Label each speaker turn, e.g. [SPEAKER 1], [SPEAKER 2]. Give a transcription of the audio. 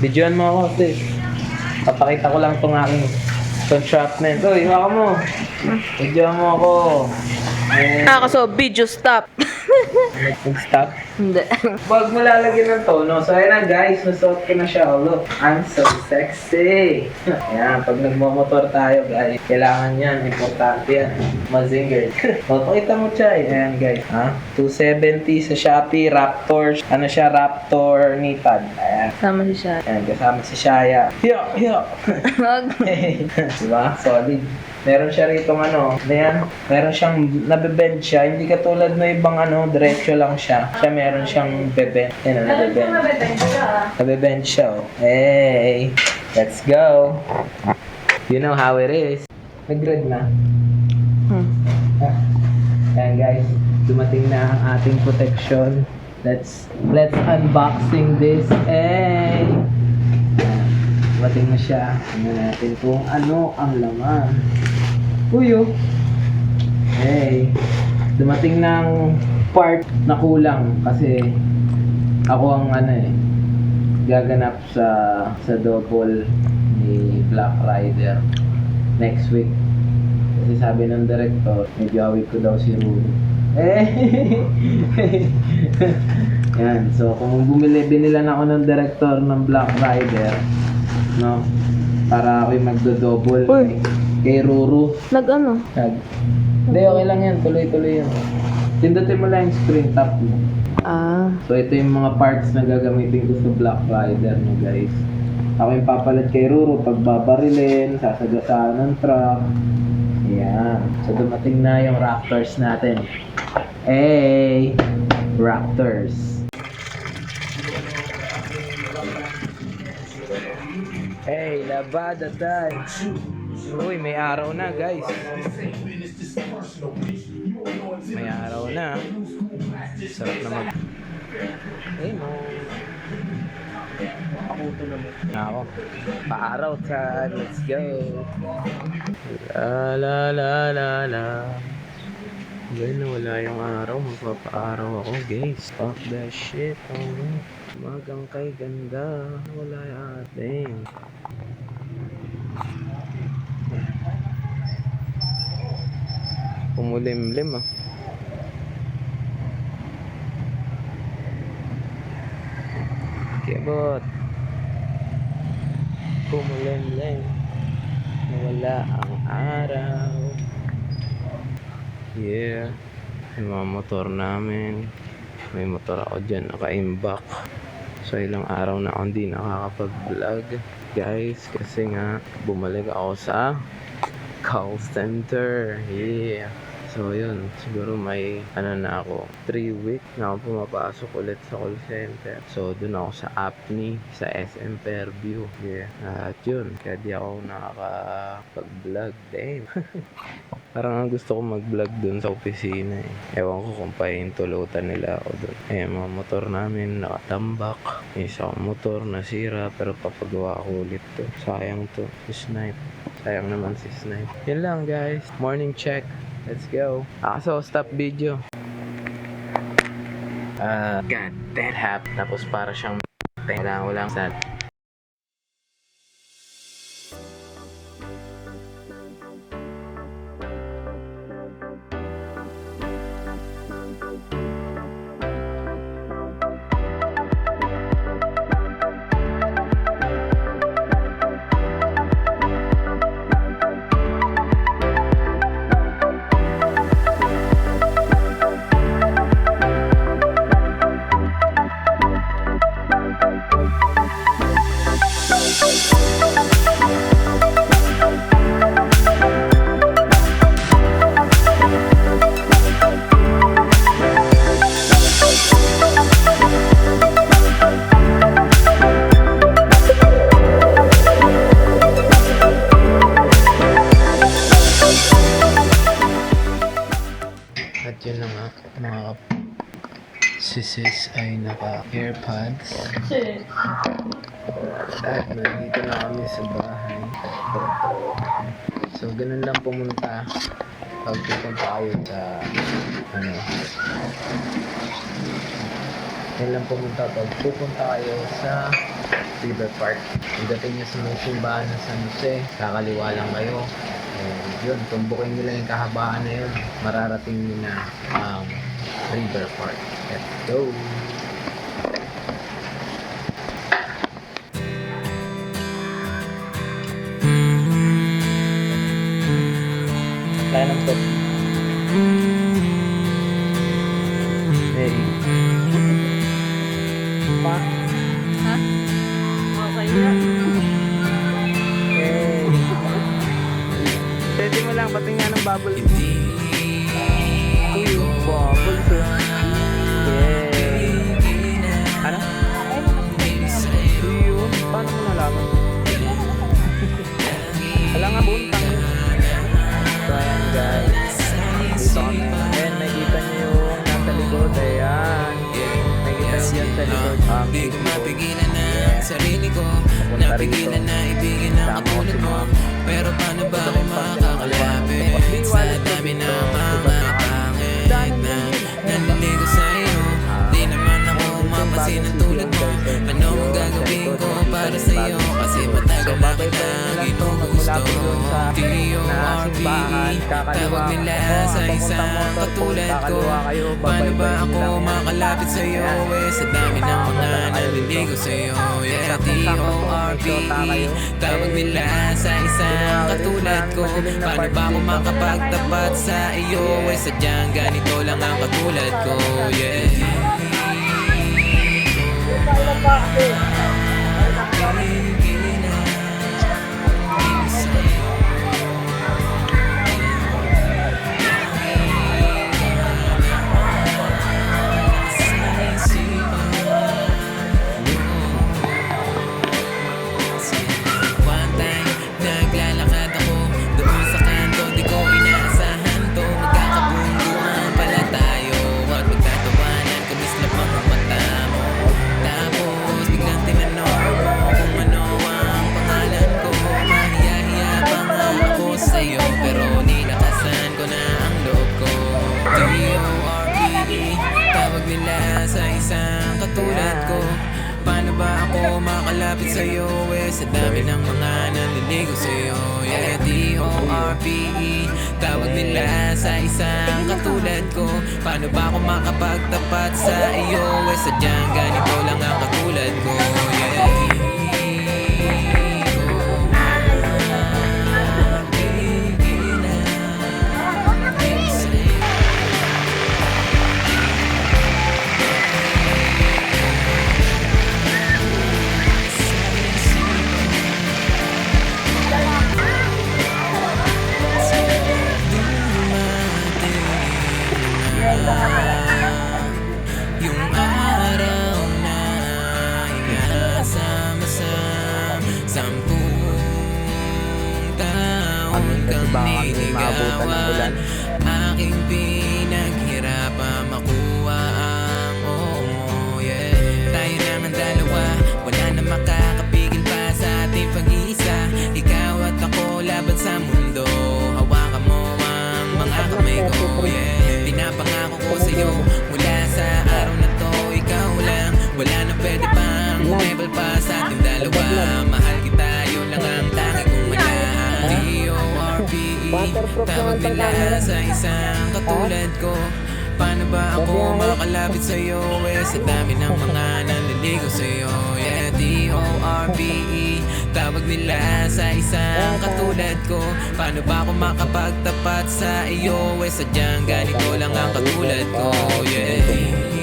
[SPEAKER 1] Videoan mo ako, sis. Papakita ko lang itong aking entrapment. Uy, iwa ka mo. Videoan mo ako.
[SPEAKER 2] So video stop.
[SPEAKER 1] Nag-stop.
[SPEAKER 2] Hindi.
[SPEAKER 1] Huwag mo lalagyan ng tono. So, ayan na guys, nasuot ko na siya. Oh, look, I'm so sexy. Ayan, pag nagmamotor tayo guys, kailangan yan. Importante yan. Mazinger. O, pakita mo siya. Ayan guys. Ha? 270 sa Shopee, Raptor. Ano siya? Raptor Nipad. Ayan.
[SPEAKER 2] Sama si Shai.
[SPEAKER 1] Ayan, kasama si Shaya. Hiyo, hiyo. Diba? Solid. Meron siya rito ayan, meron siyang nabebend siya, hindi katulad ng ibang diretso lang siya. Siya meron siyang bebend. Yan, nabebend. Nabebend siya, oh. Hey, let's go. You know how it is. Nag-read na. Ayan guys, dumating na ang ating protection. Let's unboxing this. Hey! Dumating na siya. Tingnan natin kung ano ang laman. Uyo. Hey. Dumating ng part na kulang kasi ako ang gaganap sa double ni Black Rider next week. Kasi sabi ng director, medyo awit ko daw si Rulo. Yan. So kung binilan ako ng director ng Black Rider, no? Para ako'y magdo-double kay Ruru. Hindi, okay lang yan. Tuloy-tuloy yan. Pindutin mo lang yung screen top mo. So, ito yung mga parts na gagamitin ko sa Black Rider mo, guys. Ako yung papalit kay Ruru pag babarilin, sasagasaan ng truck. Ayan. So, dumating na yung Raptors natin. Hey! Raptors. Hey, labada time. Uy, may araw na guys. May araw na. Sarap na Hey mo. Ako tulog. Ako. Pa-araw time. Let's go. La la la la la. Ngayon na wala yung araw. Magpapa-araw ako guys. Fuck that shit. Oh no. Magang kay ganda. Wala yung ating. Pumulimlim ah. Kibot. Pumulimlim. Nawala ang araw. Yeah. Yung mga motor namin. May motor ako dyan. Naka-imbak. So ilang araw na ako hindi nakakapag-vlog. Guys, kasi nga bumalik ako sa call center. Yeah. So yun, siguro may na ako 3 weeks na ako pumapasok ulit sa call center. So dun ako sa Apni, sa SM Fairview. Yeah. At yun, kaya di ako nakakapag-vlog. Damn. Parang ang gusto ko mag-vlog dun sa opisina eh. Ewan ko kung pahintulutan nila ako dun. Eh, mga motor namin nakatambak. Isa akong motor nasira pero papagawa ko ulit to. Sayang to. Si Snipe. Sayang naman si Snipe. Yun lang guys. Morning check. Let's go. So, stop video. God, that happened. Tapos para siyang walang sad. At yun na nga, mga sis ay naka-airpods. At nandito na kami sa bahay. So, ganun lang pumunta. Pag pupunta kayo sa yan lang pumunta pag pupunta kayo sa River Park. Pagdating nyo sa may simbahan ng San Jose, kakaliwa lang kayo. And yun, tumbukin nyo lang yung kahabaan na yun, mararating nyo na ang River Park. Let's go! Kaya ng pot. Hey. Pa?
[SPEAKER 2] Ha? Okay yan.
[SPEAKER 1] Hey. Pwede mo lang, patingnan ng bubble. Uy, bubbles. Yay. Ano? Yun, paano mo nalaman? Wala nga buntang yun. So ayan guys, dito kami. Ayan, nakikita nyo yung nasa likod. Ayan, nakikita nyo yan sa likod.
[SPEAKER 3] Di ko mapigilan na sarili ko, napigilan na ibigin ang katulad mo. Pero paano ba ako makakalapit sa dami ng mga pangit na nanligo sa'yo? Di naman ako mapasin ng tulad mo. Ano ang gagawin ko para sa'yo? Kasi matagal na kita ginugusto. D.O.R.P. Tawag nila sa isang katulad ko. Paano ba ako makalapit sa'yo? Sa dami ng mga naliligo sa'yo. Yeah, D.O.R.P. Tawag nila sa isang katulad ko. Paano ba ako makapagtapat sa iyo? Sadyang ganito lang ang katulad ko. Yeah. Paano ba ako makalapit sa'yo? Sa dami ng mga naliligo sa'yo. Yeah, D.O.R.P.E. Tawag nila sa isang katulad ko. Paano ba ako makapagtapat sa iyo? Sadyang ganito lang ang katulad ko. Yeah. Yung araw na inasama sa 10 taon kang niligawan. Aking pinaghirapan makuha ang oo mo, yeah. Tayo naman dalawa, wala na makakapigil pa sa ating pag-iisa. Ikaw at ako laban sa mundo, hawakan mo ang mga kamay ko, yeah. Pinapangako ko sa'yo mula sa araw na to, ikaw lang. Wala na pwede pang umebal pa sa ating dalawa. Mahal kita, yun lang ang tangi kong malahan. D.O.R.P.E. Tawag nila sa isang katulad ko. Paano ba ako makalapit sa'yo? Sa dami ng mga naliligo sa'yo. Yeah, D.O.R.P.E. Tawag nila sa isang katulad ko. Paano ba ako makapagtapat sa iyo? Sadyang ganito lang ang katulad ko. Yeah.